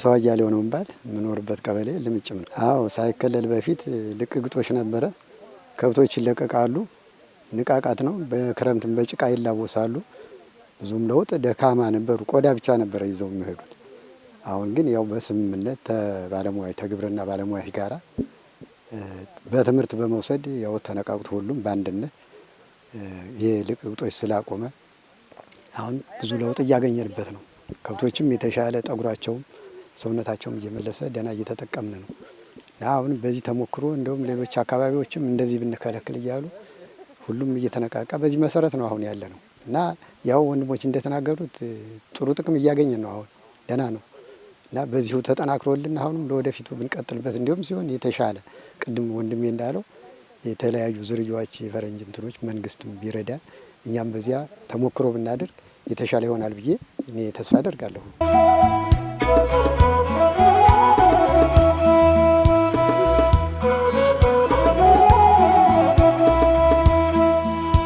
ሰው አያሌው ነው ባል የምኖርበት ቀበሌ ልምጭም ነው። አዎ ሳይከለል በፊት ልቅ ግጦሽ ነበረ። ከብቶች ይለቀቃሉ። ንቃቃት ነው። በክረምትም በጭቃ ይላወሳሉ። ብዙም ለውጥ ደካማ ነበሩ። ቆዳ ብቻ ነበረ ይዘው የሚሄዱት። አሁን ግን ያው በስምምነት ተባለሙያ ተግብርና ባለሙያዎች ጋራ በትምህርት በመውሰድ ያው ተነቃቁት ሁሉም በአንድነት የልቅ ግጦሽ ስላቆመ አሁን ብዙ ለውጥ እያገኘንበት ነው። ከብቶችም የተሻለ ጠጉራቸውም ሰውነታቸውም እየመለሰ ደህና እየተጠቀምን ነው። እና አሁን በዚህ ተሞክሮ እንደውም ሌሎች አካባቢዎችም እንደዚህ ብንከለክል እያሉ ሁሉም እየተነቃቃ በዚህ መሰረት ነው አሁን ያለ ነው። እና ያው ወንድሞች እንደተናገሩት ጥሩ ጥቅም እያገኘን ነው። አሁን ደህና ነው። እና በዚሁ ተጠናክሮልን አሁንም ለወደፊቱ ብንቀጥልበት እንዲሁም ሲሆን የተሻለ ቅድም ወንድሜ እንዳለው የተለያዩ ዝርያዎች የፈረንጅ እንትኖች መንግስትም ቢረዳን እኛም በዚያ ተሞክሮ ብናደርግ የተሻለ ይሆናል ብዬ እኔ ተስፋ አደርጋለሁ።